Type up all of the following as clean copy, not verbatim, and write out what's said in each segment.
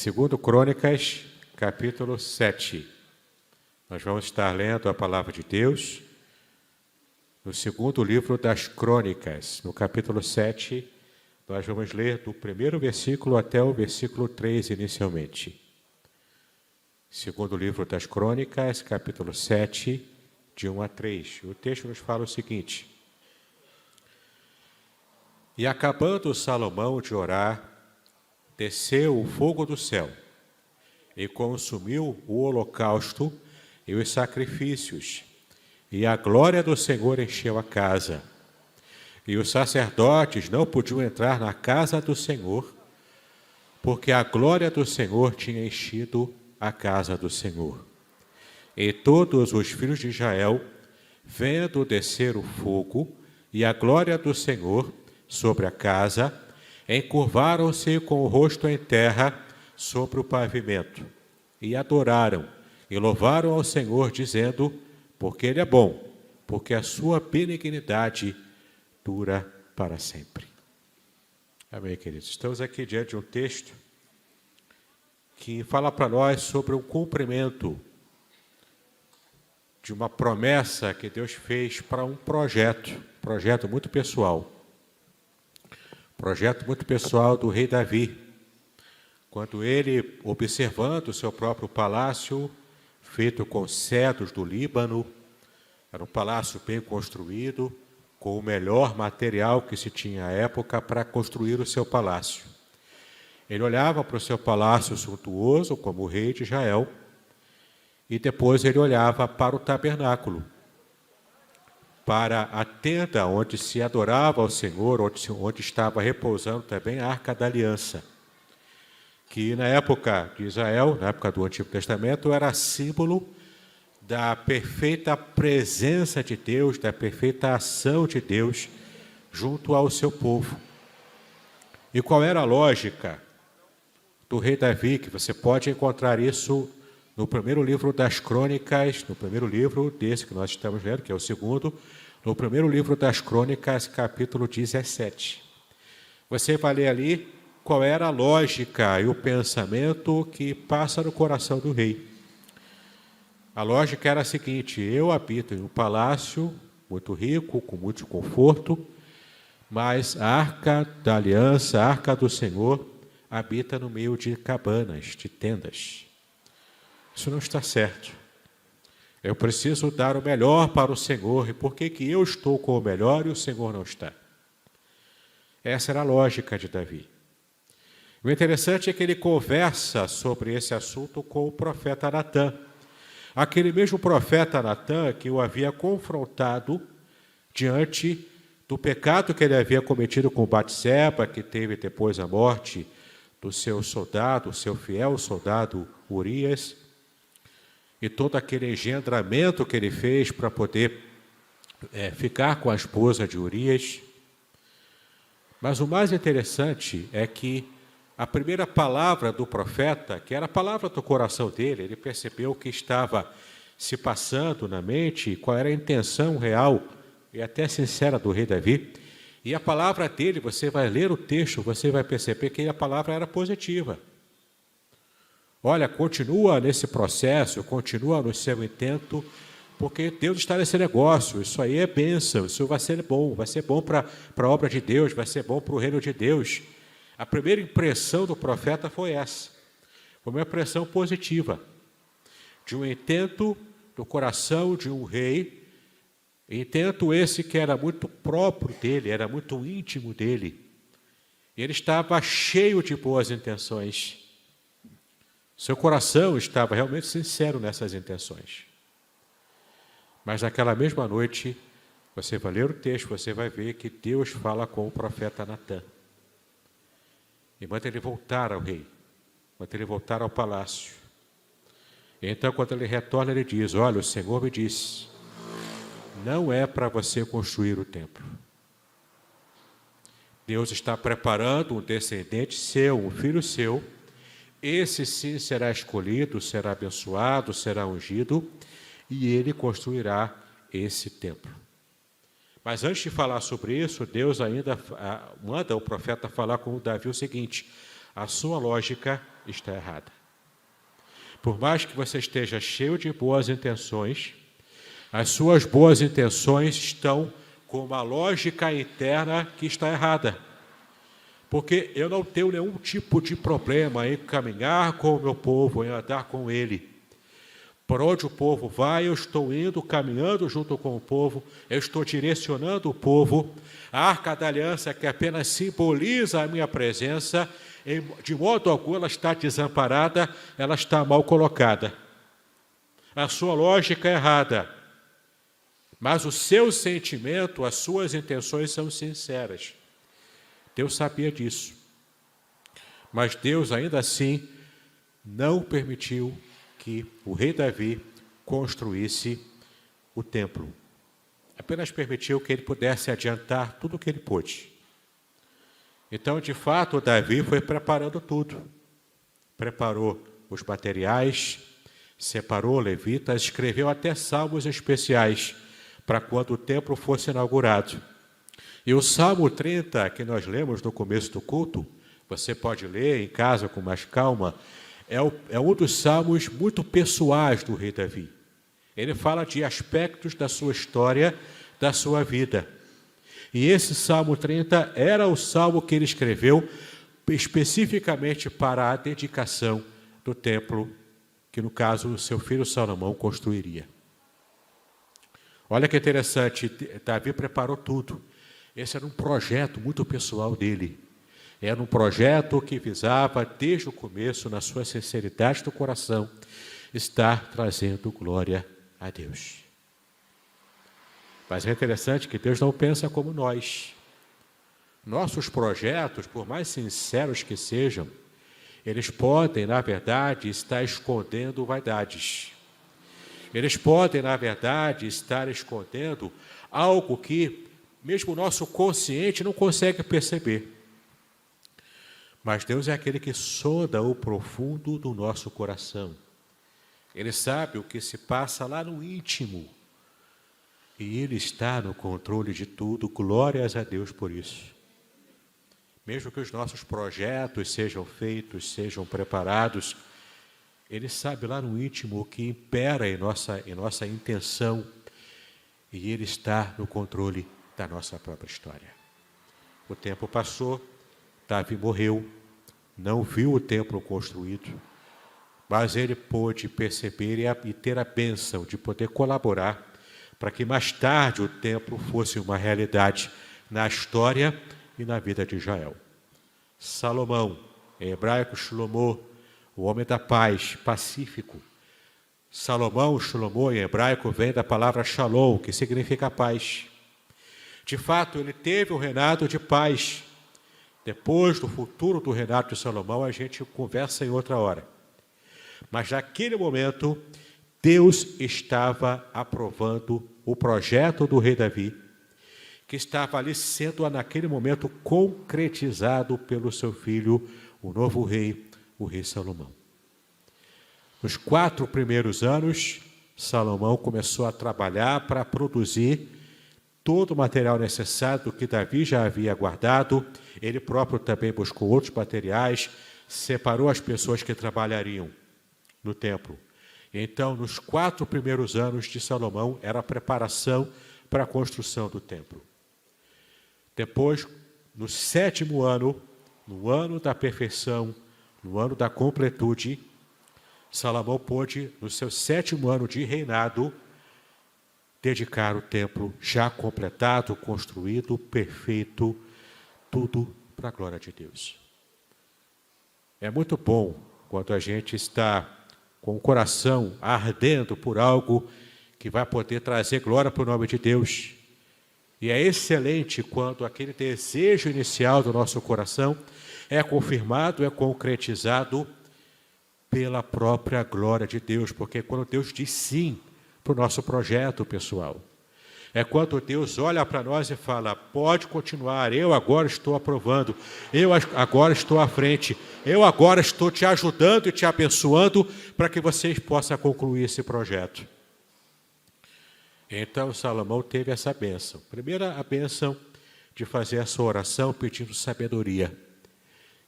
Segundo Crônicas, capítulo 7. Nós vamos estar lendo a palavra de Deus no segundo livro das Crônicas. No capítulo 7, nós vamos ler do primeiro versículo até o versículo 3 inicialmente. Segundo livro das Crônicas, capítulo 7, de 1 a 3. O texto nos fala o seguinte: E acabando Salomão de orar, desceu o fogo do céu e consumiu o holocausto e os sacrifícios, e a glória do Senhor encheu a casa. E os sacerdotes não podiam entrar na casa do Senhor, porque a glória do Senhor tinha enchido a casa do Senhor. E todos os filhos de Israel, vendo descer o fogo e a glória do Senhor sobre a casa, encurvaram-se com o rosto em terra sobre o pavimento, e adoraram, e louvaram ao Senhor, dizendo: porque Ele é bom, porque a sua benignidade dura para sempre. Amém, queridos? Estamos aqui diante de um texto que fala para nós sobre o cumprimento de uma promessa que Deus fez para um projeto muito pessoal. Projeto muito pessoal do rei Davi, quando ele, observando o seu próprio palácio, feito com cedros do Líbano, era um palácio bem construído, com o melhor material que se tinha à época para construir o seu palácio. Ele olhava para o seu palácio suntuoso, como o rei de Israel, e depois ele olhava para o tabernáculo, para a tenda onde se adorava ao Senhor, onde estava repousando também a Arca da Aliança, que na época de Israel, na época do Antigo Testamento, era símbolo da perfeita presença de Deus, da perfeita ação de Deus junto ao seu povo. E qual era a lógica do rei Davi, que você pode encontrar isso no primeiro livro das Crônicas, no primeiro livro desse que nós estamos lendo, que é o segundo, no primeiro livro das Crônicas, capítulo 17. Você vai ler ali qual era a lógica e o pensamento que passa no coração do rei. A lógica era a seguinte: eu habito em um palácio muito rico, com muito conforto, mas a Arca da Aliança, a Arca do Senhor, habita no meio de cabanas, de tendas. Isso não está certo. Eu preciso dar o melhor para o Senhor. E por que eu estou com o melhor e o Senhor não está? Essa era a lógica de Davi. O interessante é que ele conversa sobre esse assunto com o profeta Natã. Aquele mesmo profeta Natã que o havia confrontado diante do pecado que ele havia cometido com Batseba, que teve depois a morte do seu soldado, seu fiel soldado Urias, e todo aquele engendramento que ele fez para poder ficar com a esposa de Urias. Mas o mais interessante é que a primeira palavra do profeta, que era a palavra do coração dele, ele percebeu que estava se passando na mente, qual era a intenção real e até sincera do rei Davi. E a palavra dele, você vai ler o texto, você vai perceber que a palavra era positiva. Olha, continua nesse processo, continua no seu intento, porque Deus está nesse negócio, isso aí é bênção, isso vai ser bom para a obra de Deus, vai ser bom para o reino de Deus. A primeira impressão do profeta foi essa, foi uma impressão positiva, de um intento do coração de um rei, intento esse que era muito próprio dele, era muito íntimo dele. Ele estava cheio de boas intenções. Seu coração estava realmente sincero nessas intenções. Mas naquela mesma noite, você vai ler o texto, você vai ver que Deus fala com o profeta Natã. E manda ele voltar ao rei, manda ele voltar ao palácio. E então, quando ele retorna, ele diz: olha, o Senhor me disse, não é para você construir o templo. Deus está preparando um descendente seu, um filho seu. Esse sim será escolhido, será abençoado, será ungido, e ele construirá esse templo. Mas antes de falar sobre isso, Deus ainda manda o profeta falar com Davi o seguinte: a sua lógica está errada. Por mais que você esteja cheio de boas intenções, as suas boas intenções estão com uma lógica interna que está errada. Porque eu não tenho nenhum tipo de problema em caminhar com o meu povo, em andar com ele. Por onde o povo vai, eu estou indo, caminhando junto com o povo, eu estou direcionando o povo. A Arca da Aliança, que apenas simboliza a minha presença, de modo algum ela está desamparada, ela está mal colocada. A sua lógica é errada, mas o seu sentimento, as suas intenções são sinceras. Deus sabia disso, mas Deus ainda assim não permitiu que o rei Davi construísse o templo. Apenas permitiu que ele pudesse adiantar tudo o que ele pôde. Então, de fato, Davi foi preparando tudo. Preparou os materiais, separou levitas, escreveu até salmos especiais para quando o templo fosse inaugurado. E o Salmo 30, que nós lemos no começo do culto, você pode ler em casa com mais calma, é um dos salmos muito pessoais do rei Davi. Ele fala de aspectos da sua história, da sua vida. E esse Salmo 30 era o salmo que ele escreveu especificamente para a dedicação do templo, que no caso o seu filho Salomão construiria. Olha que interessante, Davi preparou tudo. Esse era um projeto muito pessoal dele. Era um projeto que visava, desde o começo, na sua sinceridade do coração, estar trazendo glória a Deus. Mas é interessante que Deus não pensa como nós. Nossos projetos, por mais sinceros que sejam, eles podem, na verdade, estar escondendo vaidades. Eles podem, na verdade, estar escondendo algo que mesmo o nosso consciente não consegue perceber. Mas Deus é aquele que sonda o profundo do nosso coração. Ele sabe o que se passa lá no íntimo. E Ele está no controle de tudo. Glórias a Deus por isso. Mesmo que os nossos projetos sejam feitos, sejam preparados, Ele sabe lá no íntimo o que impera em nossa intenção. E Ele está no controle da nossa própria história. O tempo passou, Davi morreu, não viu o templo construído, mas ele pôde perceber e ter a bênção de poder colaborar para que mais tarde o templo fosse uma realidade na história e na vida de Israel. Salomão, em hebraico Shlomo, o homem da paz, pacífico. Salomão, Shlomo, em hebraico, vem da palavra shalom, que significa paz. De fato, ele teve um reinado de paz. Depois do futuro do reinado de Salomão, a gente conversa em outra hora. Mas naquele momento, Deus estava aprovando o projeto do rei Davi, que estava ali sendo, naquele momento, concretizado pelo seu filho, o novo rei, o rei Salomão. Nos 4 primeiros anos, Salomão começou a trabalhar para produzir todo o material necessário do que Davi já havia guardado. Ele próprio também buscou outros materiais, separou as pessoas que trabalhariam no templo. Então, nos 4 primeiros anos de Salomão, era a preparação para a construção do templo. Depois, no 7º ano, no ano da perfeição, no ano da completude, Salomão pôde, no seu 7º ano de reinado, dedicar o templo já completado, construído, perfeito, tudo para a glória de Deus. É muito bom quando a gente está com o coração ardendo por algo que vai poder trazer glória para o nome de Deus. E é excelente quando aquele desejo inicial do nosso coração é confirmado, é concretizado pela própria glória de Deus, porque quando Deus diz sim para o nosso projeto pessoal, é quando Deus olha para nós e fala, pode continuar, eu agora estou aprovando, eu agora estou à frente, eu agora estou te ajudando e te abençoando para que vocês possam concluir esse projeto. Então Salomão teve essa bênção. Primeira, a bênção de fazer essa oração pedindo sabedoria.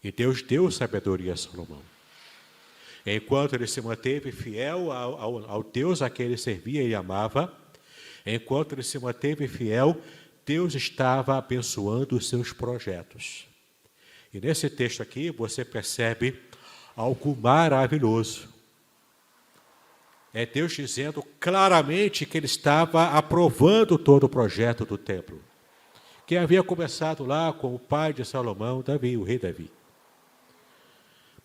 E Deus deu sabedoria a Salomão. Enquanto ele se manteve fiel ao Deus a quem ele servia e amava, enquanto ele se manteve fiel, Deus estava abençoando os seus projetos. E nesse texto aqui você percebe algo maravilhoso. É Deus dizendo claramente que ele estava aprovando todo o projeto do templo, que havia começado lá com o pai de Salomão, Davi, o rei Davi.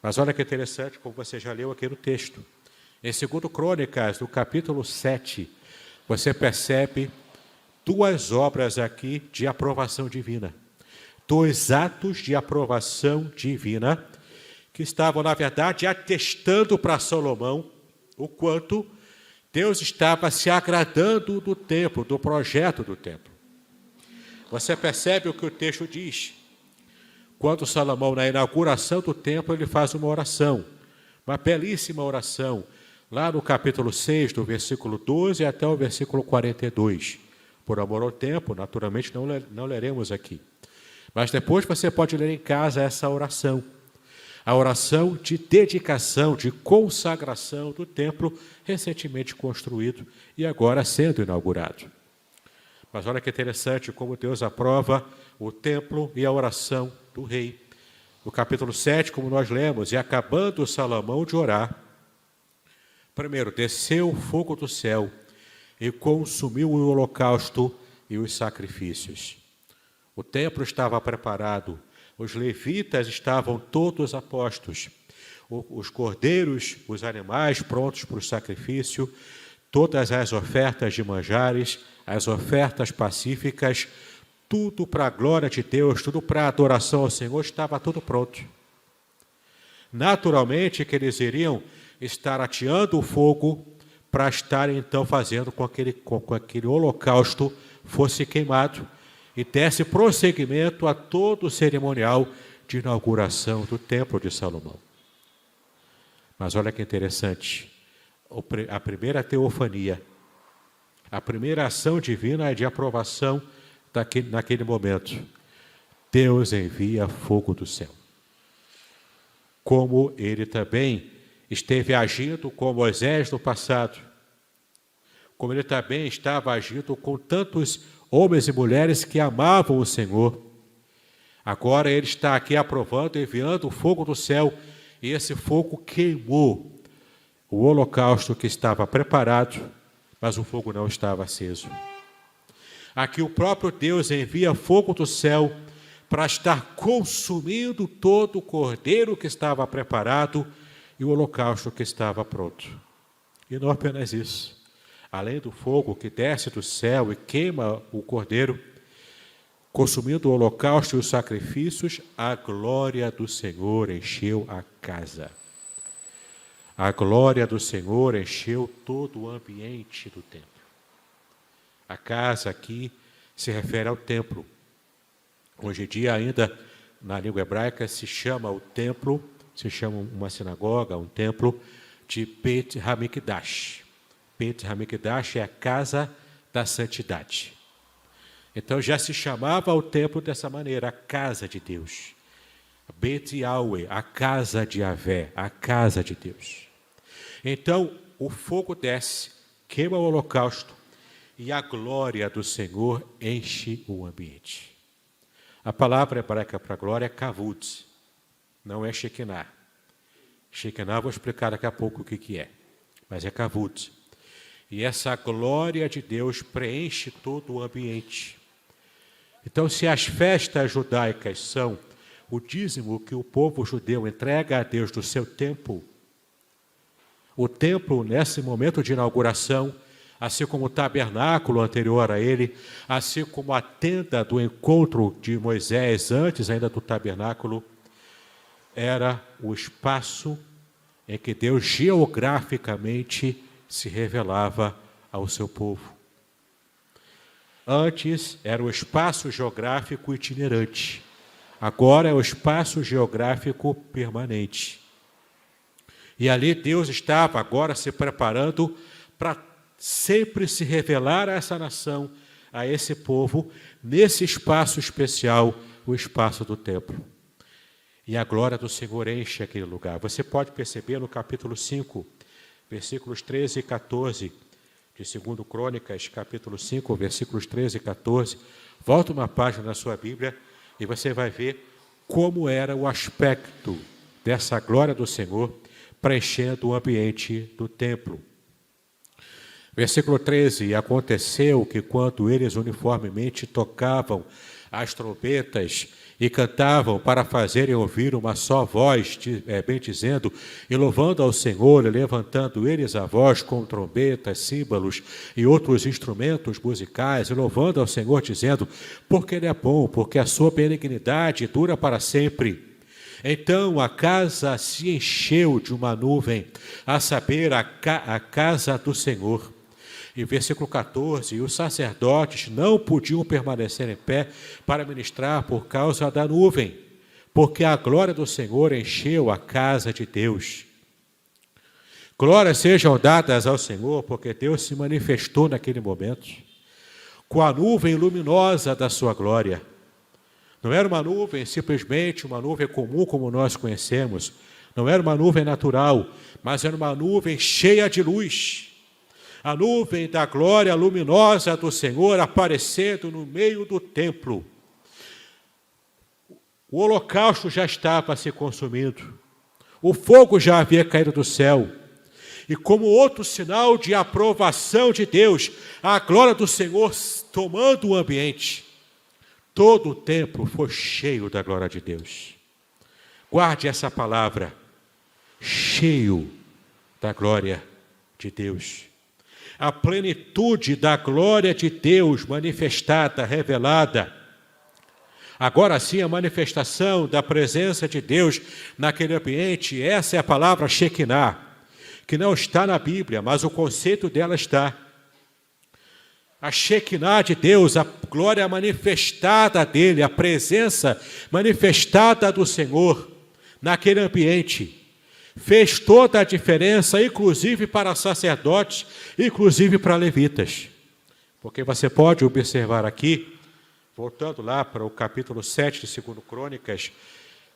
Mas olha que interessante, como você já leu aqui no texto. Em 2 Crônicas, no capítulo 7, você percebe duas obras aqui de aprovação divina. Dois atos de aprovação divina que estavam, na verdade, atestando para Salomão o quanto Deus estava se agradando do templo, do projeto do templo. Você percebe o que o texto diz? Quando Salomão, na inauguração do templo, ele faz uma oração, uma belíssima oração, lá no capítulo 6, do versículo 12 até o versículo 42. Por amor ao tempo, naturalmente não leremos aqui. Mas depois você pode ler em casa essa oração. A oração de dedicação, de consagração do templo recentemente construído e agora sendo inaugurado. Mas olha que interessante como Deus aprova o templo e a oração do rei. No capítulo 7, como nós lemos, e acabando Salomão de orar, primeiro, desceu o fogo do céu e consumiu o holocausto e os sacrifícios. O templo estava preparado, os levitas estavam todos a postos, os cordeiros, os animais prontos para o sacrifício, todas as ofertas de manjares, as ofertas pacíficas, tudo para a glória de Deus, tudo para a adoração ao Senhor, estava tudo pronto. Naturalmente que eles iriam estar ateando o fogo para estarem então fazendo com que aquele holocausto fosse queimado e desse prosseguimento a todo o cerimonial de inauguração do templo de Salomão. Mas olha que interessante, a primeira teofania, a primeira ação divina é de aprovação naquele momento. Deus envia fogo do céu. Como ele também esteve agindo com Moisés no passado, como ele também estava agindo com tantos homens e mulheres que amavam o Senhor. Agora ele está aqui aprovando, enviando o fogo do céu, e esse fogo queimou o holocausto que estava preparado, mas o fogo não estava aceso. Aqui o próprio Deus envia fogo do céu para estar consumindo todo o cordeiro que estava preparado e o holocausto que estava pronto. E não apenas isso. Além do fogo que desce do céu e queima o cordeiro, consumindo o holocausto e os sacrifícios, a glória do Senhor encheu a casa. A glória do Senhor encheu todo o ambiente do templo. A casa aqui se refere ao templo. Hoje em dia ainda, na língua hebraica, se chama o templo, se chama uma sinagoga, um templo, de Bet Hamikdash. Bet Hamikdash é a casa da santidade. Então já se chamava o templo dessa maneira, a casa de Deus. Bet Yahweh, a casa de Yahvé, a casa de Deus. Então o fogo desce, queima o holocausto e a glória do Senhor enche o ambiente. A palavra hebraica para glória é kavod, não é shekinah. Shekinah vou explicar daqui a pouco o que é, mas é kavod. E essa glória de Deus preenche todo o ambiente. Então, se as festas judaicas são o dízimo que o povo judeu entrega a Deus do seu templo, o templo, nesse momento de inauguração, assim como o tabernáculo anterior a ele, assim como a tenda do encontro de Moisés antes ainda do tabernáculo, era o espaço em que Deus geograficamente se revelava ao seu povo. Antes era o espaço geográfico itinerante, agora é o espaço geográfico permanente. E ali Deus estava agora se preparando para sempre se revelar a essa nação, a esse povo, nesse espaço especial, o espaço do templo. e a glória do Senhor enche aquele lugar. Você pode perceber no capítulo 5, versículos 13 e 14, de 2 Crônicas, capítulo 5, versículos 13 e 14. Volta uma página na sua Bíblia e você vai ver como era o aspecto dessa glória do Senhor preenchendo o ambiente do templo. Versículo 13, aconteceu que quando eles uniformemente tocavam as trombetas e cantavam para fazerem ouvir uma só voz, bendizendo e louvando ao Senhor, e levantando eles a voz com trombetas, símbolos e outros instrumentos musicais, e louvando ao Senhor, dizendo, porque Ele é bom, porque a sua benignidade dura para sempre. Então a casa se encheu de uma nuvem, a saber, a casa do Senhor. E versículo 14, e os sacerdotes não podiam permanecer em pé para ministrar por causa da nuvem, porque a glória do Senhor encheu a casa de Deus. Glórias sejam dadas ao Senhor, porque Deus se manifestou naquele momento, com a nuvem luminosa da sua glória. Não era uma nuvem, simplesmente uma nuvem comum como nós conhecemos, não era uma nuvem natural, mas era uma nuvem cheia de luz. A nuvem da glória luminosa do Senhor aparecendo no meio do templo. O holocausto já estava se consumindo. O fogo já havia caído do céu. E como outro sinal de aprovação de Deus, a glória do Senhor tomando o ambiente. Todo o templo foi cheio da glória de Deus. Guarde essa palavra. Cheio da glória de Deus. A plenitude da glória de Deus manifestada, revelada. Agora sim, a manifestação da presença de Deus naquele ambiente, essa é a palavra Shekinah, que não está na Bíblia, mas o conceito dela está. A Shekinah de Deus, a glória manifestada dele, a presença manifestada do Senhor naquele ambiente, fez toda a diferença, inclusive para sacerdotes, inclusive para levitas. Porque você pode observar aqui, voltando lá para o capítulo 7 de 2 Crônicas,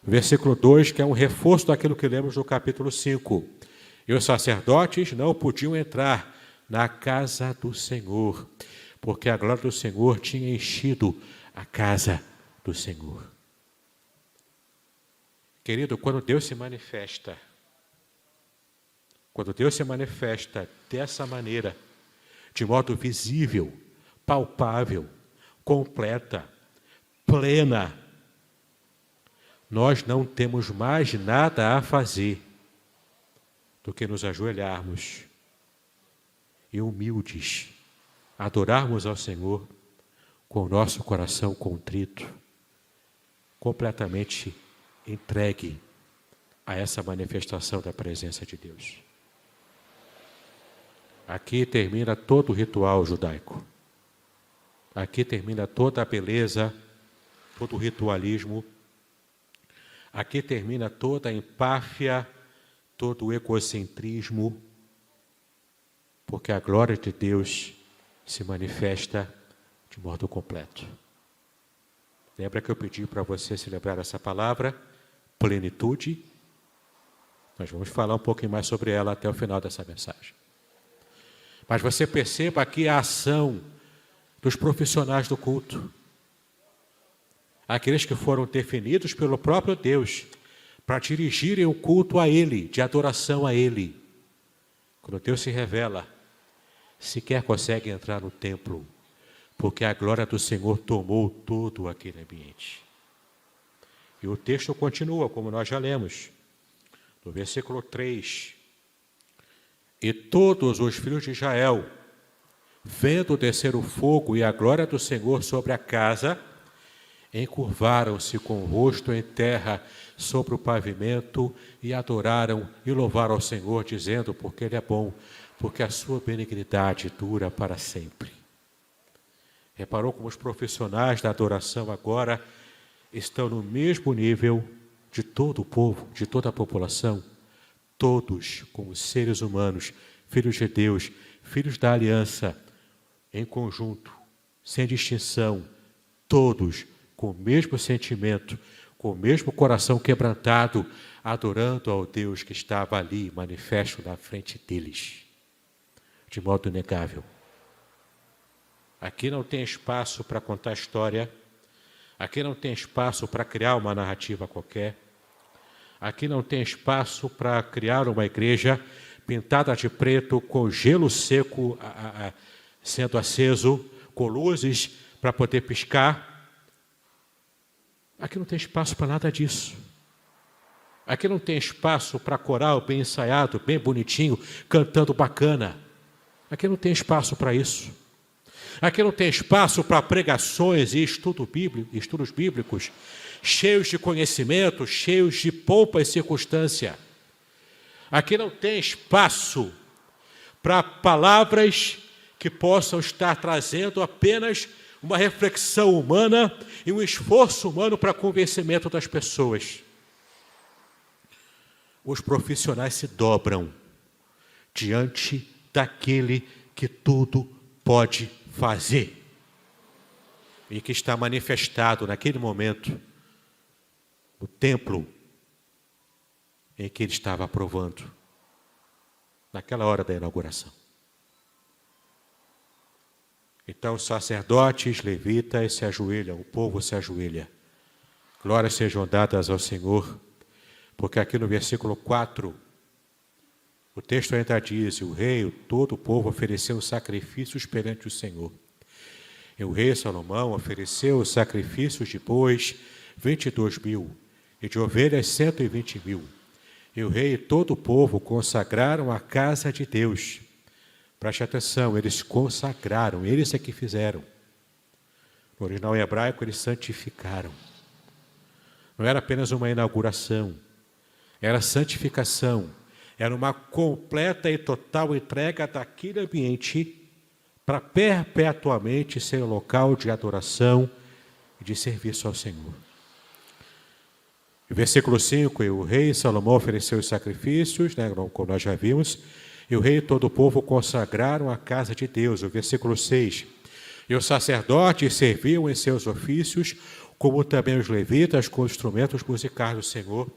versículo 2, que é um reforço daquilo que lemos no capítulo 5. E os sacerdotes não podiam entrar na casa do Senhor, porque a glória do Senhor tinha enchido a casa do Senhor. Querido, quando Deus se manifesta dessa maneira, de modo visível, palpável, completa, plena, nós não temos mais nada a fazer do que nos ajoelharmos e humildes, adorarmos ao Senhor com o nosso coração contrito, completamente entregue a essa manifestação da presença de Deus. Aqui termina todo o ritual judaico. Aqui termina toda a beleza, todo o ritualismo. Aqui termina toda a empáfia, todo o egocentrismo, porque a glória de Deus se manifesta de modo completo. Lembra que eu pedi para você celebrar essa palavra? Plenitude. Nós vamos falar um pouquinho mais sobre ela até o final dessa mensagem. Mas você perceba aqui a ação dos profissionais do culto. Aqueles que foram definidos pelo próprio Deus para dirigirem o culto a Ele, de adoração a Ele. Quando Deus se revela, sequer consegue entrar no templo, porque a glória do Senhor tomou todo aquele ambiente. E o texto continua, como nós já lemos, no versículo 3. E todos os filhos de Israel, vendo descer o fogo e a glória do Senhor sobre a casa, encurvaram-se com o rosto em terra sobre o pavimento e adoraram e louvaram ao Senhor, dizendo, porque Ele é bom, porque a sua benignidade dura para sempre. Reparou como os profissionais da adoração agora estão no mesmo nível de todo o povo, de toda a população, todos como seres humanos, filhos de Deus, filhos da aliança, em conjunto, sem distinção, todos com o mesmo sentimento, com o mesmo coração quebrantado, adorando ao Deus que estava ali, manifesto na frente deles, de modo inegável. Aqui não tem espaço para contar história, aqui não tem espaço para criar uma narrativa qualquer, aqui não tem espaço para criar uma igreja pintada de preto, com gelo seco sendo aceso, com luzes para poder piscar. Aqui não tem espaço para nada disso. Aqui não tem espaço para coral bem ensaiado, bem bonitinho, cantando bacana. Aqui não tem espaço para isso. Aqui não tem espaço para pregações e estudos bíblicos, cheios de conhecimento, cheios de pompa e circunstância. Aqui não tem espaço para palavras que possam estar trazendo apenas uma reflexão humana e um esforço humano para convencimento das pessoas. Os profissionais se dobram diante daquele que tudo pode fazer e que está manifestado naquele momento no templo em que ele estava aprovando, naquela hora da inauguração. Então, sacerdotes, levitas se ajoelham, o povo se ajoelha. Glórias sejam dadas ao Senhor, porque aqui no versículo 4, o texto ainda diz: o rei, todo o povo ofereceu sacrifícios perante o Senhor. E o rei Salomão ofereceu sacrifícios de bois 22.000, e de ovelhas 120.000. E o rei e todo o povo consagraram a casa de Deus. Preste atenção, eles consagraram, eles é que fizeram. No original em hebraico, eles santificaram. Não era apenas uma inauguração, era santificação. Era uma completa e total entrega daquele ambiente para perpetuamente ser local de adoração e de serviço ao Senhor. Versículo 5, e o rei Salomão ofereceu os sacrifícios, como nós já vimos, e o rei e todo o povo consagraram a casa de Deus. O versículo 6, e os sacerdotes serviam em seus ofícios, como também os levitas com os instrumentos musicais do Senhor,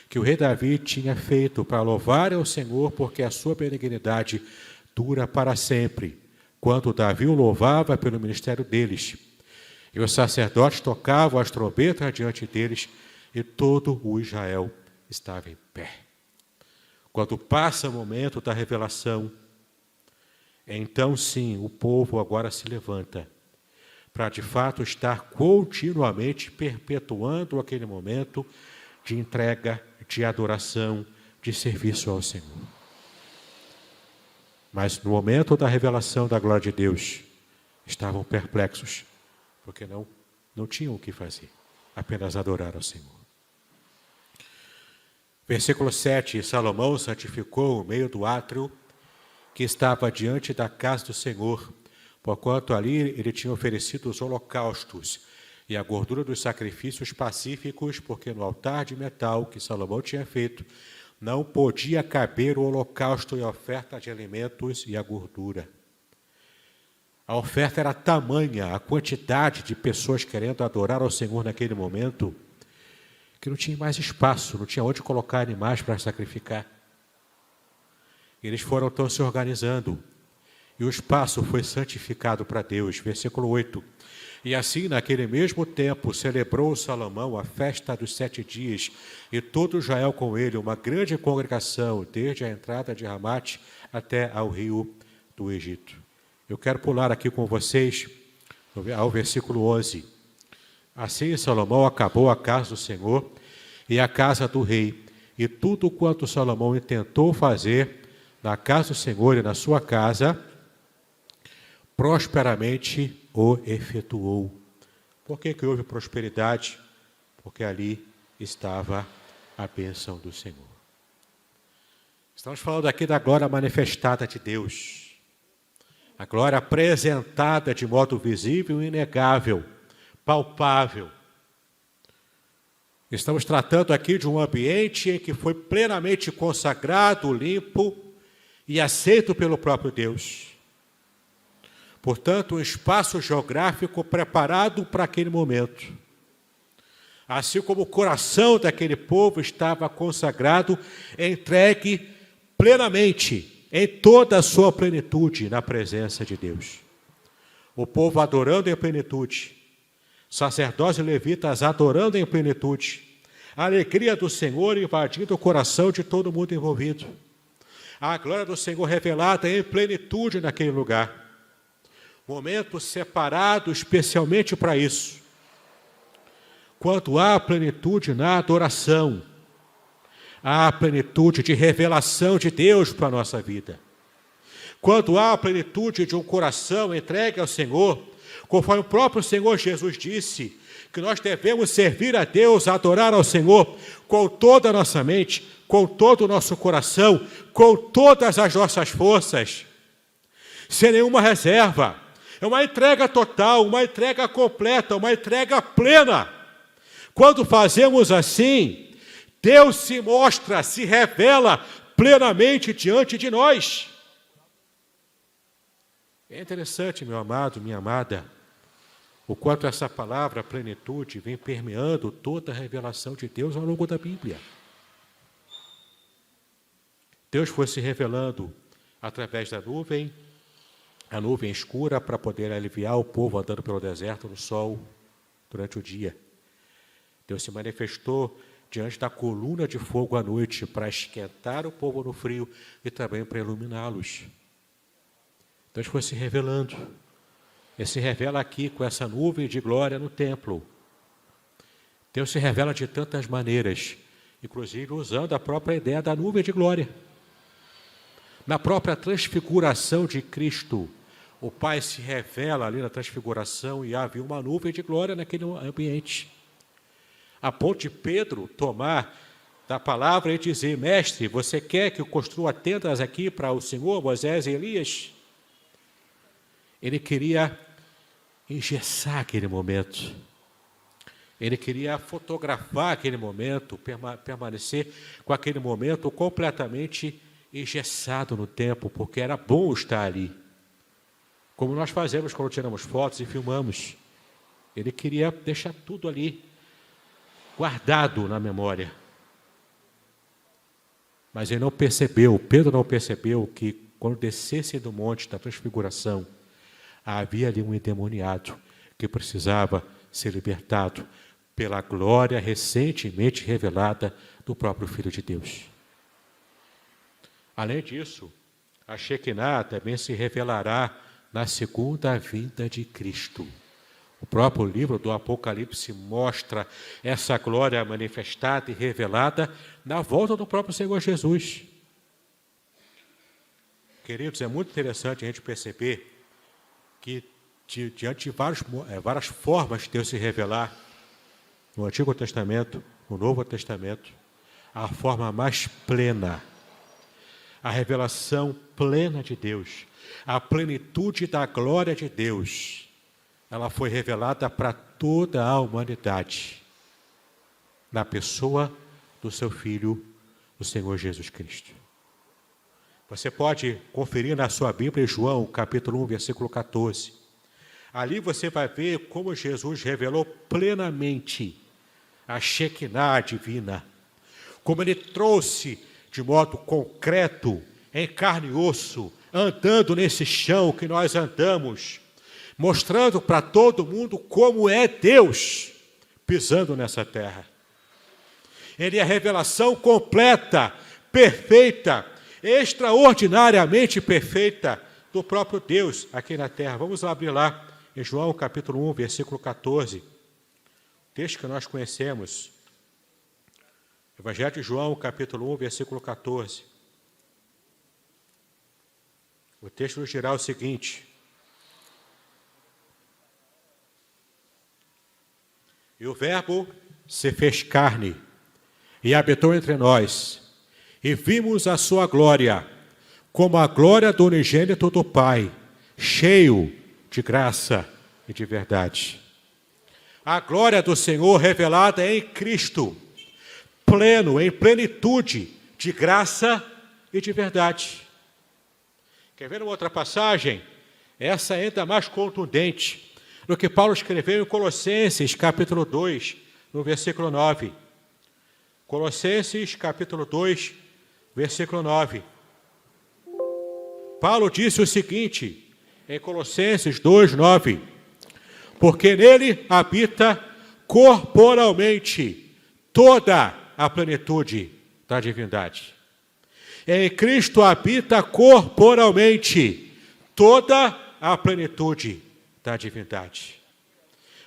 que o rei Davi tinha feito para louvar ao Senhor, porque a sua benignidade dura para sempre, quando Davi o louvava pelo ministério deles. E os sacerdotes tocavam as trombetas diante deles, e todo o Israel estava em pé. Quando passa o momento da revelação, então sim, o povo agora se levanta para de fato estar continuamente perpetuando aquele momento de entrega, de adoração, de serviço ao Senhor. Mas no momento da revelação da glória de Deus, estavam perplexos, porque não tinham o que fazer, apenas adorar ao Senhor. Versículo 7, Salomão santificou o meio do átrio que estava diante da casa do Senhor, porquanto ali ele tinha oferecido os holocaustos e a gordura dos sacrifícios pacíficos, porque no altar de metal que Salomão tinha feito, não podia caber o holocausto e a oferta de alimentos e a gordura. A oferta era tamanha, a quantidade de pessoas querendo adorar ao Senhor naquele momento, que não tinha mais espaço, não tinha onde colocar animais para sacrificar. Eles foram então se organizando, e o espaço foi santificado para Deus. Versículo 8. E assim, naquele mesmo tempo, celebrou Salomão a festa dos 7 dias, e todo Israel com ele, uma grande congregação, desde a entrada de Ramate até ao rio do Egito. Eu quero pular aqui com vocês ao versículo 11. Assim Salomão acabou a casa do Senhor e a casa do rei, e tudo quanto Salomão intentou fazer na casa do Senhor e na sua casa, prosperamente o efetuou. Por que houve prosperidade? Porque ali estava a bênção do Senhor. Estamos falando aqui da glória manifestada de Deus, a glória apresentada de modo visível e inegável, palpável. Estamos tratando aqui de um ambiente em que foi plenamente consagrado, limpo e aceito pelo próprio Deus. Portanto, um espaço geográfico preparado para aquele momento. assim como o coração daquele povo estava consagrado, entregue plenamente, em toda a sua plenitude, na presença de Deus. O povo adorando em plenitude, sacerdotes e levitas adorando em plenitude, a alegria do Senhor invadindo o coração de todo mundo envolvido, a glória do Senhor revelada em plenitude naquele lugar. Momento separado especialmente para isso. Quando há plenitude na adoração, há plenitude de revelação de Deus para a nossa vida. Quando há plenitude de um coração entregue ao Senhor, conforme o próprio Senhor Jesus disse, que nós devemos servir a Deus, adorar ao Senhor com toda a nossa mente, com todo o nosso coração, com todas as nossas forças, sem nenhuma reserva. É uma entrega total, uma entrega completa, uma entrega plena. Quando fazemos assim, Deus se mostra, se revela plenamente diante de nós. É interessante, meu amado, minha amada, o quanto essa palavra plenitude vem permeando toda a revelação de Deus ao longo da Bíblia. Deus foi se revelando através da nuvem, a nuvem escura para poder aliviar o povo andando pelo deserto no sol durante o dia. Deus se manifestou diante da coluna de fogo à noite para esquentar o povo no frio e também para iluminá-los. Deus foi se revelando. Ele se revela aqui com essa nuvem de glória no templo. Deus se revela de tantas maneiras, inclusive usando a própria ideia da nuvem de glória. Na própria transfiguração de Cristo, o Pai se revela ali na transfiguração e havia uma nuvem de glória naquele ambiente. A ponto de Pedro tomar da palavra e dizer: mestre, você quer que eu construa tendas aqui para o Senhor, Moisés e Elias? Ele queria engessar aquele momento. Ele queria fotografar aquele momento, permanecer com aquele momento completamente engessado no tempo, porque era bom estar ali. Como nós fazemos quando tiramos fotos e filmamos. Ele queria deixar tudo ali, guardado na memória. Mas ele não percebeu, Pedro não percebeu que quando descesse do monte da transfiguração, havia ali um endemoniado que precisava ser libertado pela glória recentemente revelada do próprio Filho de Deus. Além disso, a Shekinah também se revelará na segunda vinda de Cristo. O próprio livro do Apocalipse mostra essa glória manifestada e revelada na volta do próprio Senhor Jesus. Queridos, é muito interessante a gente perceber que diante de várias formas de Deus se revelar, no Antigo Testamento, no Novo Testamento, a forma mais plena, a revelação plena de Deus, a plenitude da glória de Deus, ela foi revelada para toda a humanidade, na pessoa do seu Filho, o Senhor Jesus Cristo. Você pode conferir na sua Bíblia, João, capítulo 1, versículo 14. Ali você vai ver como Jesus revelou plenamente a Shekinah divina, como ele trouxe de modo concreto, em carne e osso, andando nesse chão que nós andamos, mostrando para todo mundo como é Deus pisando nessa terra. Ele é a revelação completa, perfeita, extraordinariamente perfeita do próprio Deus aqui na terra. Vamos abrir lá em João capítulo 1, versículo 14. O texto que nós conhecemos. Evangelho de João, capítulo 1, versículo 14. O texto nos dirá o seguinte: e o Verbo se fez carne e habitou entre nós, e vimos a sua glória, como a glória do unigênito do Pai, cheio de graça e de verdade. A glória do Senhor revelada em Cristo, pleno, em plenitude de graça e de verdade. Quer ver uma outra passagem? Essa é ainda mais contundente do que Paulo escreveu em Colossenses, capítulo 2, no versículo 9. Colossenses, capítulo 2, versículo 9. Paulo disse o seguinte, em Colossenses 2, 9. Porque nele habita corporalmente toda a plenitude da divindade. Em Cristo habita corporalmente toda a plenitude da divindade.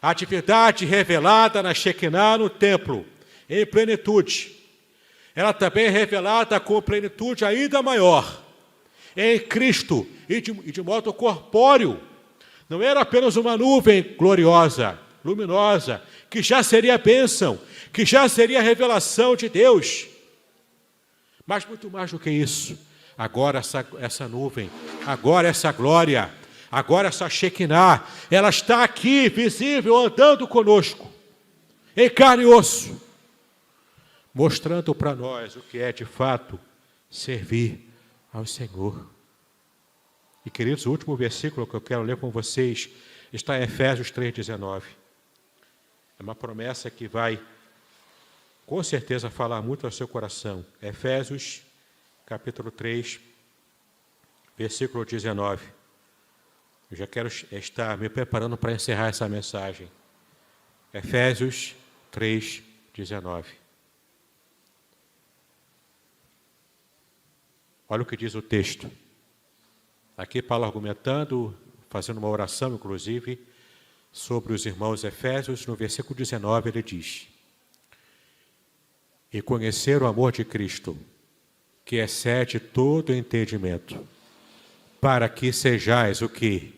A divindade revelada na Shekinah, no templo, em plenitude. Ela também é revelada com plenitude ainda maior, em Cristo, e de modo corpóreo. Não era apenas uma nuvem gloriosa, luminosa, que já seria bênção, que já seria revelação de Deus. Mas muito mais do que isso, agora essa nuvem, agora essa glória, agora essa Shekinah, ela está aqui, visível, andando conosco, em carne e osso, mostrando para nós o que é de fato servir ao Senhor. E queridos, o último versículo que eu quero ler com vocês está em Efésios 3,19. É uma promessa que vai, com certeza, falar muito ao seu coração. Efésios, capítulo 3, versículo 19. Eu já quero estar me preparando para encerrar essa mensagem. Efésios 3, 19. Olha o que diz o texto. Aqui Paulo argumentando, fazendo uma oração, inclusive, sobre os irmãos Efésios, no versículo 19 ele diz: e conhecer o amor de Cristo, que excede todo entendimento, para que sejais o quê?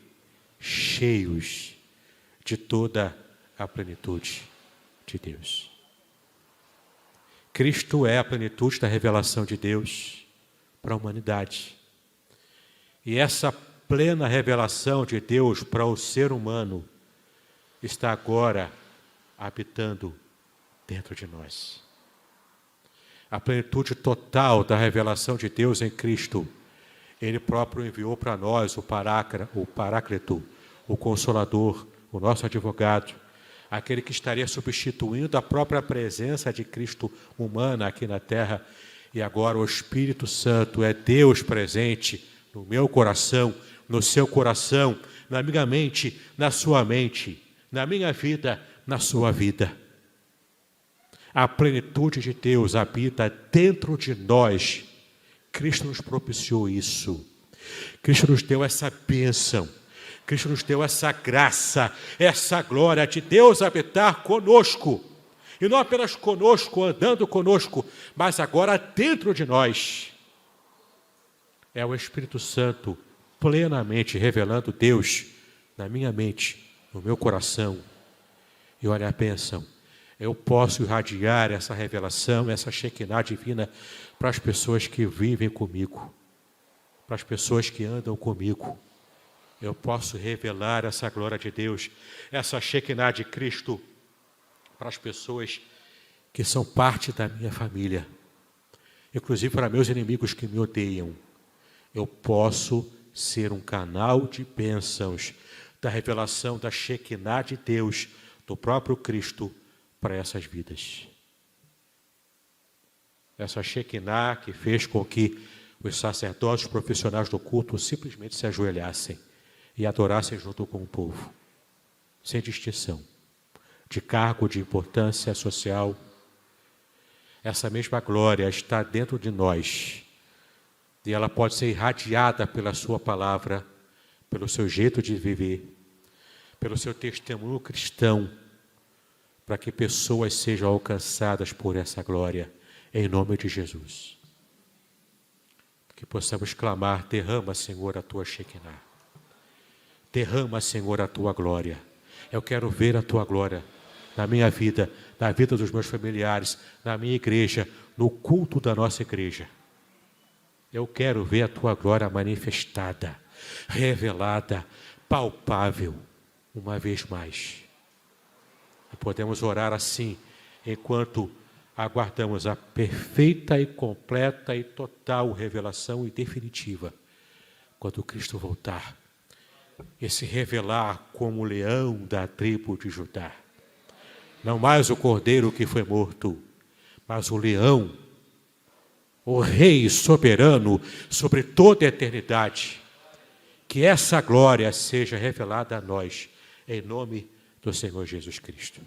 Cheios de toda a plenitude de Deus. Cristo é a plenitude da revelação de Deus para a humanidade. E essa plena revelação de Deus para o ser humano está agora habitando dentro de nós. A plenitude total da revelação de Deus em Cristo, Ele próprio enviou para nós o Paráclito, o Consolador, o nosso advogado, aquele que estaria substituindo a própria presença de Cristo humana aqui na terra. E agora o Espírito Santo é Deus presente no meu coração, no seu coração, na minha mente, na sua mente, na minha vida, na sua vida. A plenitude de Deus habita dentro de nós. Cristo nos propiciou isso. Cristo nos deu essa bênção. Cristo nos deu essa graça, essa glória de Deus habitar conosco. E não apenas conosco, andando conosco, mas agora dentro de nós. É o Espírito Santo plenamente revelando Deus na minha mente, no meu coração. E olha a bênção, eu posso irradiar essa revelação, essa Shekinah divina para as pessoas que vivem comigo, para as pessoas que andam comigo. Eu posso revelar essa glória de Deus, essa Shekinah de Cristo para as pessoas que são parte da minha família, inclusive para meus inimigos que me odeiam. Eu posso ser um canal de bênçãos da revelação da Shekinah de Deus, do próprio Cristo, para essas vidas. Essa Shekinah que fez com que os sacerdotes profissionais do culto simplesmente se ajoelhassem e adorassem junto com o povo, sem distinção de cargo, de importância social. Essa mesma glória está dentro de nós. E ela pode ser irradiada pela sua palavra, pelo seu jeito de viver, pelo seu testemunho cristão, para que pessoas sejam alcançadas por essa glória, em nome de Jesus. Que possamos clamar: derrama, Senhor, a tua Shekinah. Derrama, Senhor, a tua glória. Eu quero ver a tua glória na minha vida, na vida dos meus familiares, na minha igreja, no culto da nossa igreja. Eu quero ver a tua glória manifestada, revelada, palpável, uma vez mais. E podemos orar assim, enquanto aguardamos a perfeita e completa e total revelação e definitiva, quando Cristo voltar, e se revelar como o leão da tribo de Judá, Não mais o cordeiro que foi morto, mas o leão, o rei soberano sobre toda a eternidade. Que essa glória seja revelada a nós, em nome do Senhor Jesus Cristo.